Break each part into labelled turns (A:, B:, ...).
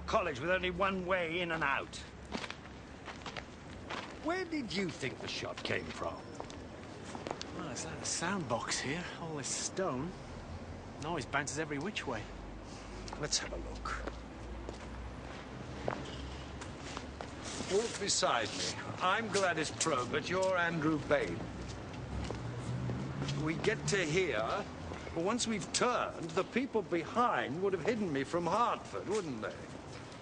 A: college with only one way in and out. Where did you think the shot came from?
B: Well, it's like a sound box here. All this stone. Noise bounces every which way.
A: Let's have a look. Walk beside me. I'm Gladys Probert, you're Andrew Bain. We get to here, but once we've turned, the people behind would have hidden me from Hartford, wouldn't they?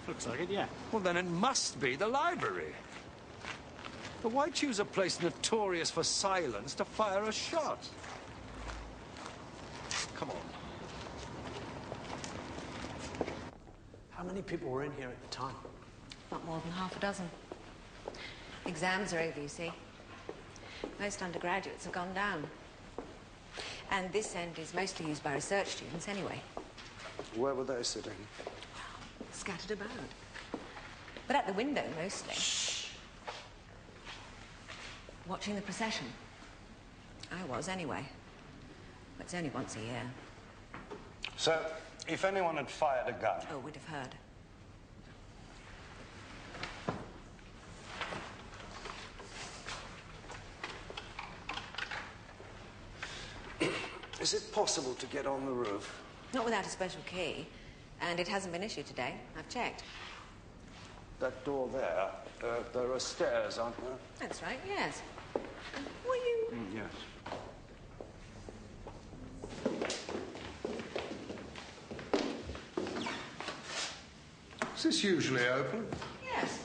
B: Looks like it, yeah.
A: Well, then it must be the library. But why choose a place notorious for silence to fire a shot? Come on.
B: How many people were in here at the time?
C: Not more than half a dozen. Exams are over, you see. Most undergraduates have gone down. And this end is mostly used by research students anyway.
A: Where were they sitting?
C: Scattered about. But at the window, mostly.
A: Shh.
C: Watching the procession. I was, anyway. But it's only once a year.
A: So, if anyone had fired a gun...
C: Oh, we'd have heard.
A: Is it possible to get on the roof?
C: Not without a special key. And it hasn't been issued today. I've checked.
A: That door there, there are stairs, aren't there?
C: That's right, yes. Were you...
A: Yes. Is this usually open?
C: Yes.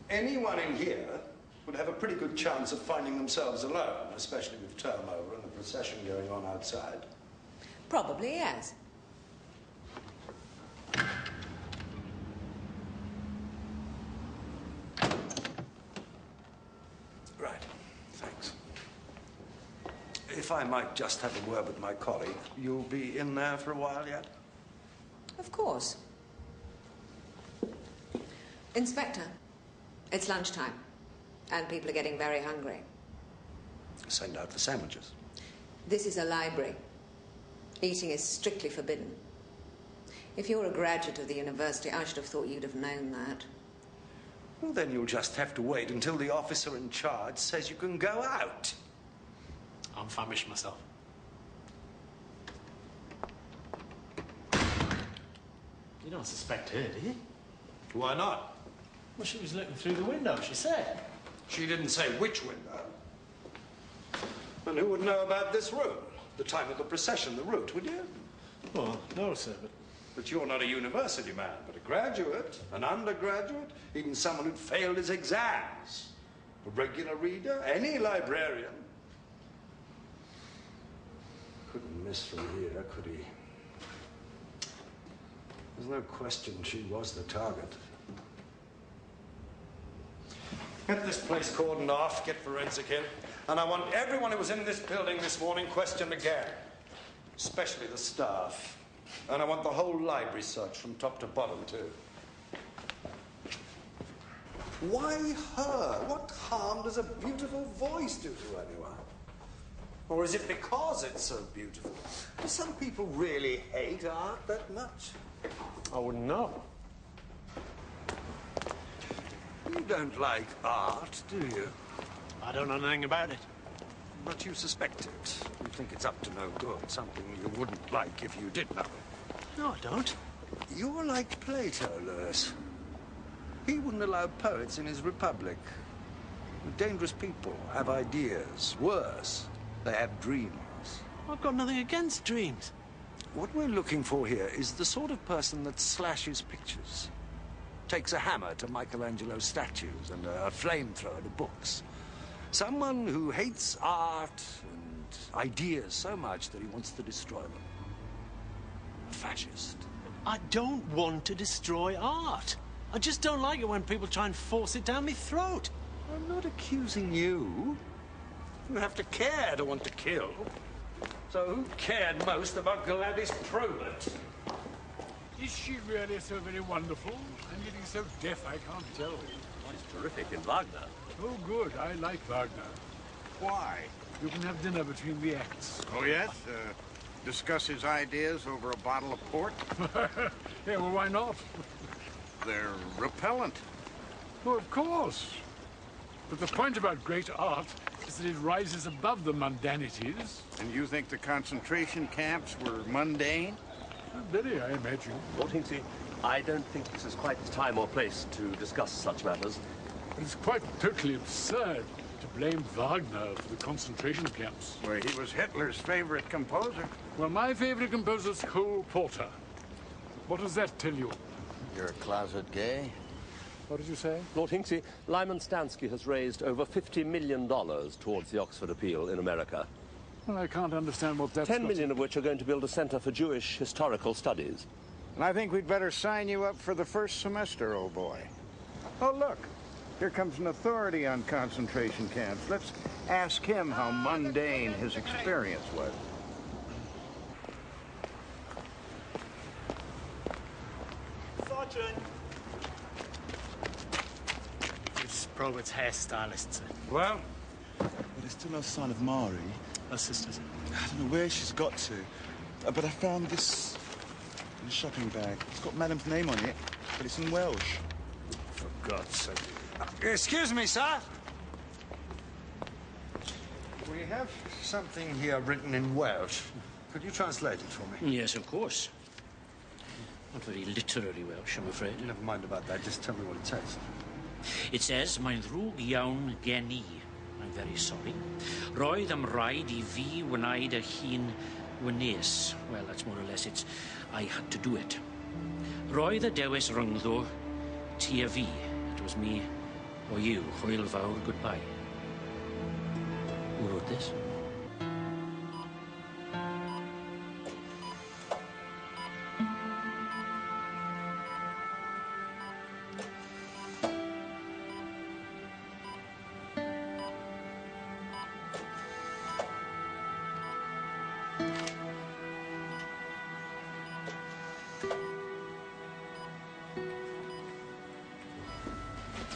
A: Anyone in here would have a pretty good chance of finding themselves alone, especially with term over and the procession going on outside.
C: Probably, yes.
A: Right. Thanks. If I might just have a word with my colleague, you'll be in there for a while yet?
C: Of course. Inspector, it's lunchtime, and people are getting very hungry.
A: Send out the sandwiches.
C: This is a library. Eating is strictly forbidden. If you're a graduate of the university, I should have thought you'd have known that.
A: Well, then you'll just have to wait until the officer in charge says you can go out.
B: I'm famished myself. You don't suspect her, do you?
A: Why not?
B: Well, she was looking through the window, she said.
A: She didn't say which window. And who would know about this room? The time of the procession, the route, would you?
B: Well, no, sir,
A: But you're not a university man, but a graduate, an undergraduate, even someone who'd failed his exams. A regular reader, any librarian. Couldn't miss from here, could he? There's no question she was the target. Get this place cordoned off, get forensic in, and I want everyone who was in this building this morning questioned again, especially the staff. And I want the whole library searched from top to bottom, too. Why her? What harm does a beautiful voice do to anyone? Or is it because it's so beautiful? Do some people really hate art that much?
B: I wouldn't know.
A: You don't like art, do you?
B: I don't know anything about it.
A: But you suspect it. You think it's up to no good, something you wouldn't like if you did know.
B: No, I don't.
A: You're like Plato, Lewis. He wouldn't allow poets in his republic. Dangerous people have ideas. Worse, they have dreams.
B: I've got nothing against dreams.
A: What we're looking for here is the sort of person that slashes pictures. Takes a hammer to Michelangelo's statues and a flamethrower to books. Someone who hates art and ideas so much that he wants to destroy them. A fascist.
B: I don't want to destroy art. I just don't like it when people try and force it down my throat.
A: I'm not accusing you. You have to care to want to kill. So who cared most about Gladys Probert?
D: Is she really so very wonderful? I'm getting so deaf I can't tell.
E: Oh, it's terrific in Wagner.
D: Oh, good. I like Wagner.
E: Why?
D: You can have dinner between the acts.
E: Oh, yes? Discuss his ideas over a bottle of port?
D: Yeah, well, why not?
E: They're repellent.
D: Oh, of course. But the point about great art is that it rises above the mundanities.
E: And you think the concentration camps were mundane?
D: Very, I imagine.
F: Lord Hinckley, I don't think this is quite the time or place to discuss such matters.
D: But it's quite totally absurd to blame Wagner for the concentration camps.
E: Well, he was Hitler's favorite composer.
D: Well, my favorite composer's Cole Porter. What does that tell you?
E: You're a closet gay?
D: What did you say?
F: Lord Hinckley, Lyman Stansky has raised over $50 million towards the Oxford Appeal in America.
D: Well, I can't understand what that's...
F: 10 million of which are going to build a centre for Jewish historical studies.
E: And I think we'd better sign you up for the first semester, old boy. Oh, look. Here comes an authority on concentration camps. Let's ask him how mundane his experience was.
B: Sergeant! It's Probert's hairstylist, sir.
G: Well? But there's still no sign of Mari.
B: Her sister's.
G: I don't know where she's got to. But I found this in a shopping bag. It's got Madam's name on it, but it's in Welsh.
A: For God's sake. Excuse me, sir. We have something here written in Welsh. Could you translate it for me?
H: Yes, of course. Not very literary Welsh, I'm afraid.
A: Never mind about that. Just tell me what it says.
H: It says, mae'n ddrwg iawn gen I. I'm very sorry. Roedd am raid I fi wneud y hun wnes. Well, that's more or less it's, I had to do it. Roedd y dewis rhyngddo ti a fi. It was me or you. Hwyl fawr, goodbye. Who wrote this?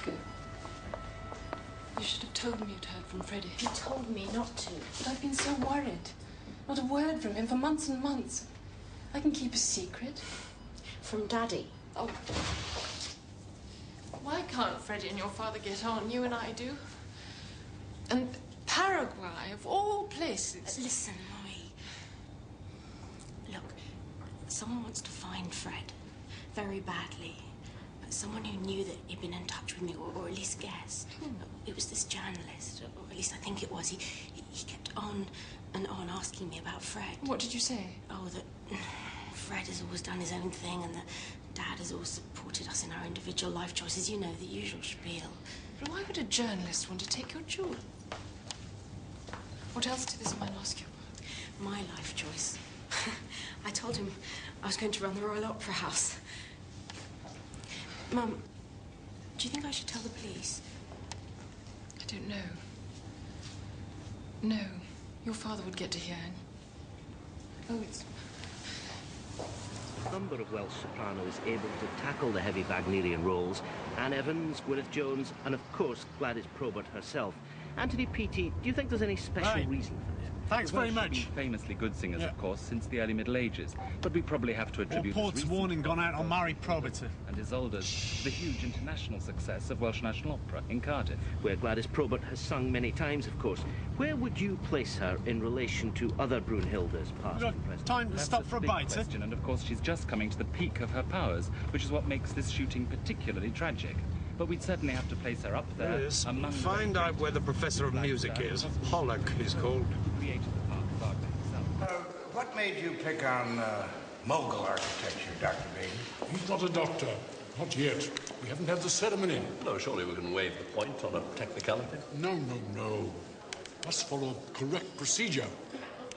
I: Go. You should have told me you'd heard from Freddie.
J: He told me not to.
I: But I've been so worried. Not a word from him for months and months. I can keep a secret.
J: From Daddy.
I: Oh. Why can't Freddie and your father get on? You and I do. And Paraguay, of all places.
J: Listen, Mommy. Look, someone wants to find Fred. Very badly. But someone who knew that he'd been in touch with me, or at least guessed. It was this journalist, or at least I think it was. He kept on and on asking me about Fred.
I: What did you say?
J: Oh, that Fred has always done his own thing and that Dad has always supported us in our individual life choices. You know, the usual spiel.
I: But why would a journalist want to take your jewel? What else did this man ask you about?
J: My life choice. I told him I was going to run the Royal Opera House. Mum, do you think I should tell the police?
I: I don't know. No. Your father would get to hear. Oh, it's...
H: A number of Welsh sopranos able to tackle the heavy Wagnerian roles. Anne Evans, Gwyneth Jones, and of course Gladys Probert herself. Anthony Peaty, do you think there's any special reason for this?
B: Thanks very much.
K: Been famously good singers, of course, since the early Middle Ages. But we probably have to attribute
B: All port's warning gone out on Mari Probert.
K: And Isolde's to the huge international success of Welsh National Opera in Cardiff.
H: Where Gladys Probert has sung many times, of course. Where would you place her in relation to other Brunhildes, past and present?
B: Time to
K: That's
B: stop for a
K: big
B: bite,
K: question, and of course she's just coming to the peak of her powers, which is what makes this shooting particularly tragic. But we'd certainly have to place her up there.
L: Yes,
K: among
L: find out where the professor of music is. Pollock, he's called.
K: Created the part of Wagner himself.
E: What made you pick on Mogul architecture, Dr. Baden?
D: He's not a doctor. Not yet. We haven't had the ceremony.
F: No, surely we can waive the point on a technicality.
D: No, no, no. Must follow correct procedure.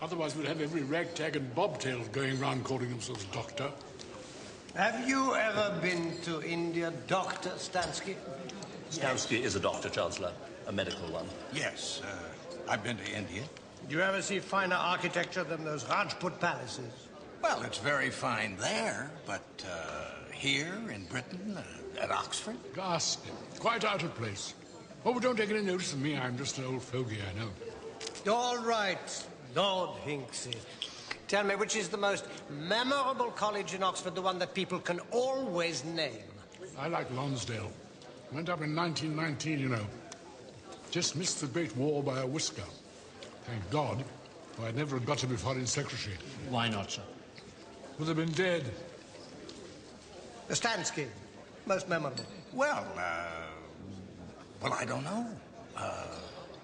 D: Otherwise we'd have every ragtag and bobtail going round calling themselves doctor.
L: Have you ever been to India, Dr. Stansky?
F: Stansky is a doctor, Chancellor. A medical one.
E: Yes, I've been to India.
L: Did you ever see finer architecture than those Rajput palaces?
E: Well, it's very fine there, but here in Britain, at Oxford?
D: Ghastly. Quite out of place. Oh, but don't take any notice of me. I'm just an old fogey, I know.
L: All right, Lord Hinksey. Tell me, which is the most memorable college in Oxford, the one that people can always name?
D: I like Lonsdale. Went up in 1919, you know. Just missed the Great War by a whisker. Thank God, or I'd never have got to be Foreign Secretary.
H: Why not, sir?
D: Would have been dead.
L: Stansky, most memorable.
M: Well, I don't know.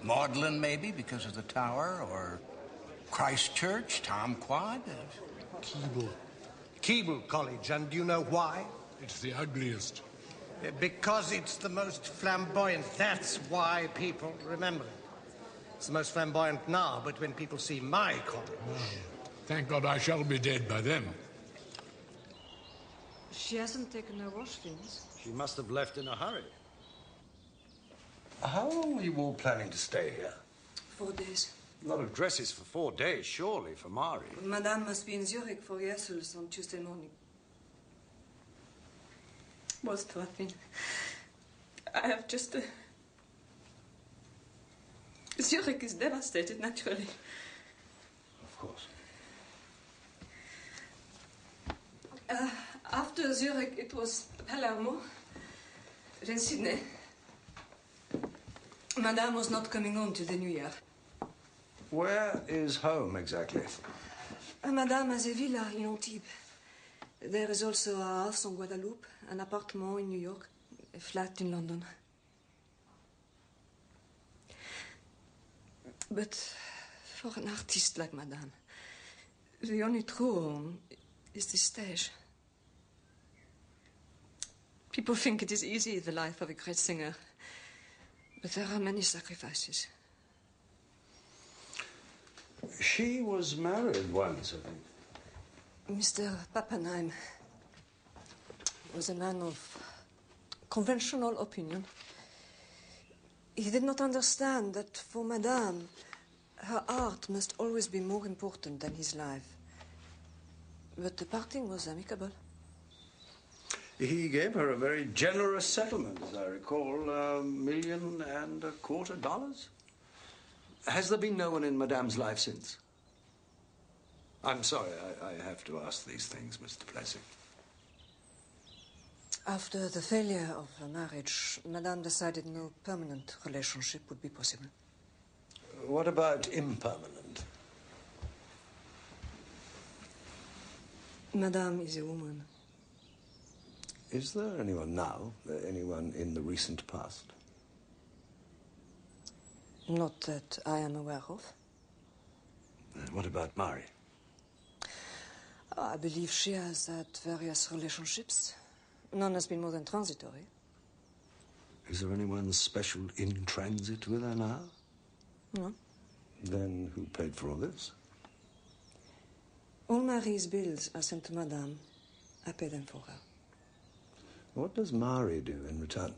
M: Magdalen, maybe, because of the tower, or Christchurch, Tom Quad.
D: Keble.
L: Keble College, and do you know why?
D: It's the ugliest.
L: Because it's the most flamboyant. That's why people remember it. It's the most flamboyant now, but when people see my college...
D: Thank God I shall be dead by then.
N: She hasn't taken her wash, Vince.
A: She must have left in a hurry. How long are you all planning to stay here?
N: 4 days.
A: A lot of dresses for 4 days, surely, for Mari.
N: Madame must be in Zurich for rehearsals on Tuesday morning. Most nothing. I have just Zurich is devastated, naturally.
A: Of course.
N: After Zurich, it was Palermo, then Sydney. Madame was not coming home till the New Year.
A: Where is home, exactly?
N: Madame has a villa in Antibes. There is also a house on Guadeloupe, an apartment in New York, a flat in London. But for an artist like Madame, the only true home is the stage. People think it is easy, the life of a great singer. But there are many sacrifices.
A: She was married once, I think.
N: Mr. Pappenheim was a man of conventional opinion. He did not understand that for Madame, her art must always be more important than his life. But the parting was amicable.
A: He gave her a very generous settlement, as I recall, $1.25 million. Has there been no one in Madame's life since? I'm sorry, I have to ask these things, Mr. Plessing.
N: After the failure of her marriage, Madame decided no permanent relationship would be possible.
A: What about impermanent?
N: Madame is a woman.
A: Is there anyone now? Anyone in the recent past?
N: Not that I am aware of.
A: What about Mari?
N: I believe she has had various relationships. None has been more than transitory.
A: Is there anyone special in transit with her now?
N: No.
A: Then who paid for all this?
N: All Marie's bills are sent to Madame. I pay them for her.
A: What does Mari do in return?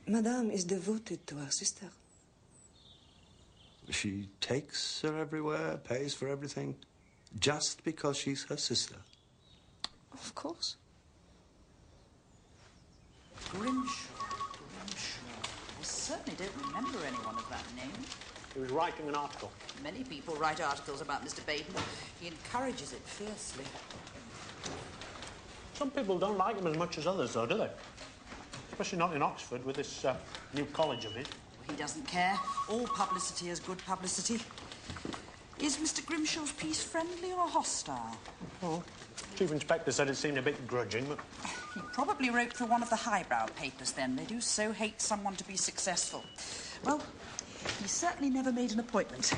N: Madame is devoted to her sister.
A: She takes her everywhere, pays for everything, just because she's her sister?
N: Of course.
O: Grimshaw. I certainly don't remember anyone of that name.
B: He was writing an article.
O: Many people write articles about Mr. Baden. He encourages it fiercely.
B: Some people don't like him as much as others, though, do they? Especially not in Oxford with this new college of his.
O: He doesn't care. All publicity is good publicity. Is Mr. Grimshaw's piece friendly or hostile?
B: Oh, Chief Inspector said it seemed a bit grudging, but...
O: He probably wrote for one of the highbrow papers then. They do so hate someone to be successful. Well, he certainly never made an appointment.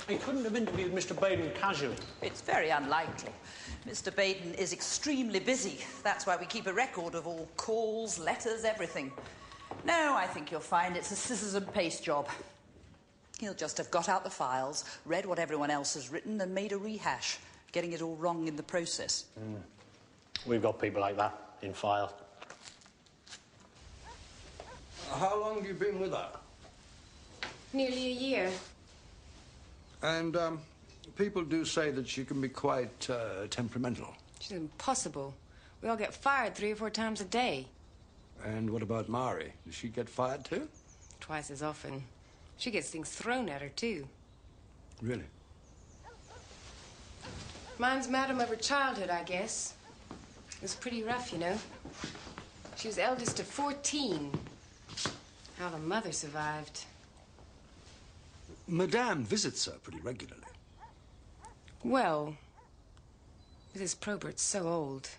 B: He couldn't have interviewed Mr. Baden casually.
O: It's very unlikely. Mr. Baden is extremely busy. That's why we keep a record of all calls, letters, everything. No, I think you'll find it's a scissors and paste job. He'll just have got out the files, read what everyone else has written, and made a rehash, getting it all wrong in the process.
B: We've got people like that in file.
A: How long have you been with her?
I: Nearly a year.
A: And people do say that she can be quite temperamental.
I: She's impossible. We all get fired 3 or 4 times a day.
A: And what about Mari? Does she get fired too?
P: Twice as often. She gets things thrown at her, too.
A: Really?
P: Mine's madam of her childhood, I guess. It was pretty rough, you know. She was eldest of 14. How the mother survived.
A: Madame visits her pretty regularly.
P: Well, Mrs. Probert's so old.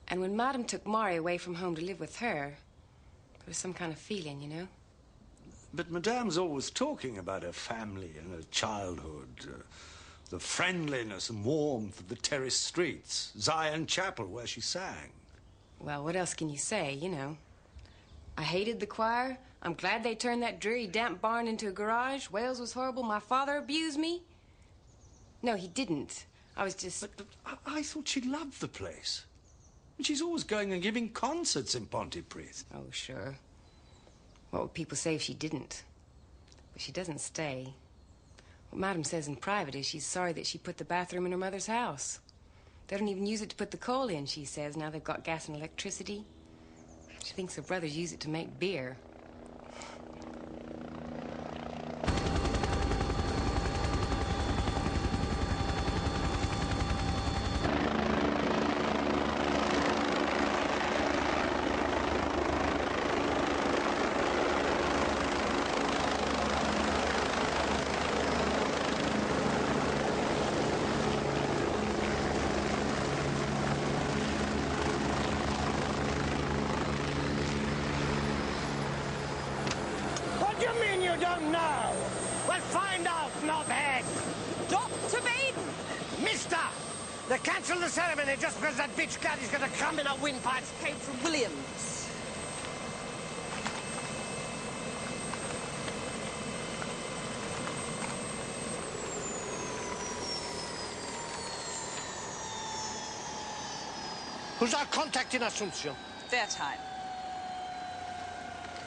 P: And when Madam took Mari away from home to live with her, there was some kind of feeling, you know?
A: But Madame's always talking about her family and her childhood. The friendliness and warmth of the terraced streets. Zion Chapel, where she sang.
P: Well, what else can you say, you know? I hated the choir. I'm glad they turned that dreary, damp barn into a garage. Wales was horrible. My father abused me. No, he didn't. I was just...
A: But I thought she loved the place. And she's always going and giving concerts in Pontypridd.
P: Oh, sure. What would people say if she didn't? But she doesn't stay. What Madam says in private is she's sorry that she put the bathroom in her mother's house. They don't even use it to put the coal in, she says, now they've got gas and electricity. She thinks her brothers use it to make beer.
L: What do you mean you don't know? Well, find out, knobhead!
O: Dr. Baden!
L: Mister! They cancelled the ceremony just because that bitch cat is gonna come in a windpipe.
O: Came from Williams.
L: Who's our contact in Asunción?
O: Fair time.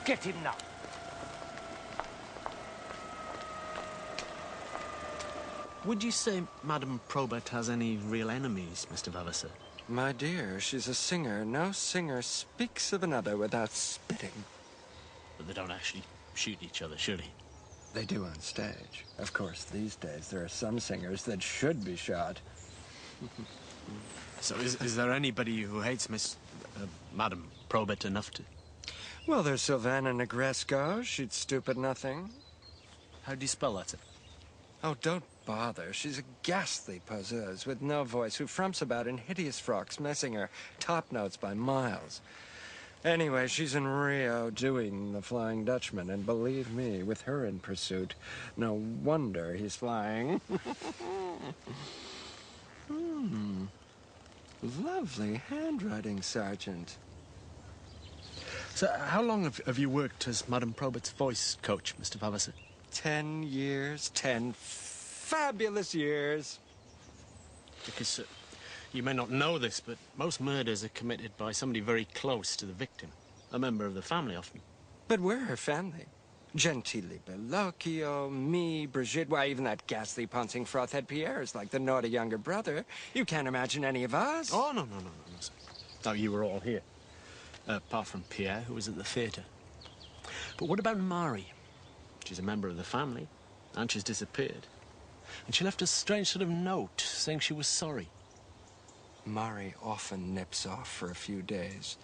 L: Get him now.
B: Would you say Madame Probert has any real enemies, Mr. Vavasor?
Q: My dear, she's a singer. No singer speaks of another without spitting.
B: But they don't actually shoot each other, surely?
Q: They do on stage. Of course, these days there are some singers that should be shot.
B: So is there anybody who hates Madame Probert enough to...
Q: Well, there's Sylvana Negresco. She'd stoop at nothing.
B: How do you spell that?
Q: Oh, don't bother. She's a ghastly poseuse with no voice who frumps about in hideous frocks, missing her top notes by miles. Anyway, she's in Rio doing the Flying Dutchman, and believe me, with her in pursuit, no wonder he's flying. Lovely handwriting, Sergeant.
B: So how long have you worked as Madame Probert's voice coach, Mr. Vavasor?
Q: 10 years, 10 fabulous years.
B: Because you may not know this, but most murders are committed by somebody very close to the victim. A member of the family, often.
Q: But we're her family. Gentile Bellocchio, me, Brigitte, why, even that ghastly pouncing frothhead Pierre is like the naughty younger brother. You can't imagine any of us.
B: Oh, no, sir. No, you were all here. Apart from Pierre, who was at the theatre. But what about Mari? She's a member of the family, and she's disappeared. And she left a strange sort of note saying she was sorry.
Q: Mari often nips off for a few days.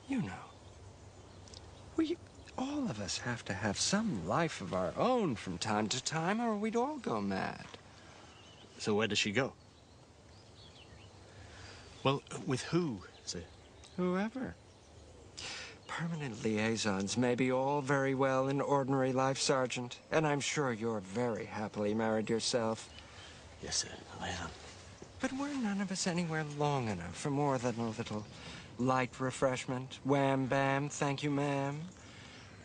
Q: You know, all of us have to have some life of our own from time to time, or we'd all go mad.
B: So where does she go? Well, with who, sir?
Q: Whoever. Permanent liaisons may be all very well in ordinary life, Sergeant. And I'm sure you're very happily married yourself.
B: Yes, sir, I am.
Q: But we're none of us anywhere long enough for more than a little light refreshment. Wham, bam, thank you, ma'am.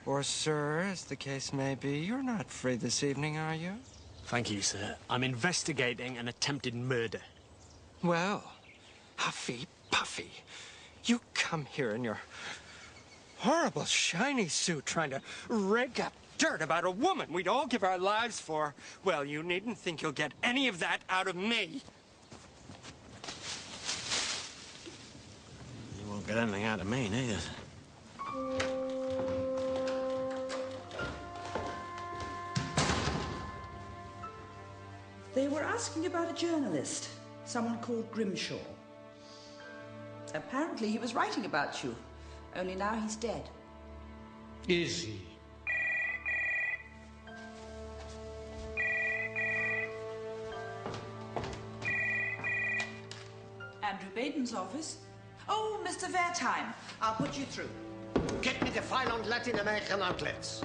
Q: Or, sir, as the case may be, you're not free this evening, are you?
B: Thank you, sir. I'm investigating an attempted murder.
Q: Well, Huffy Puffy, you come here in your horrible shiny suit trying to rake up dirt about a woman we'd all give our lives for. Well, you needn't think you'll get any of that out of me.
B: You won't get anything out of me, neither.
O: They were asking about a journalist, someone called Grimshaw. Apparently he was writing about you, only now he's dead.
L: Is he?
O: Andrew Baden's office. Oh, Mr. Wertheim, I'll put you through.
L: Get me the file on Latin American outlets.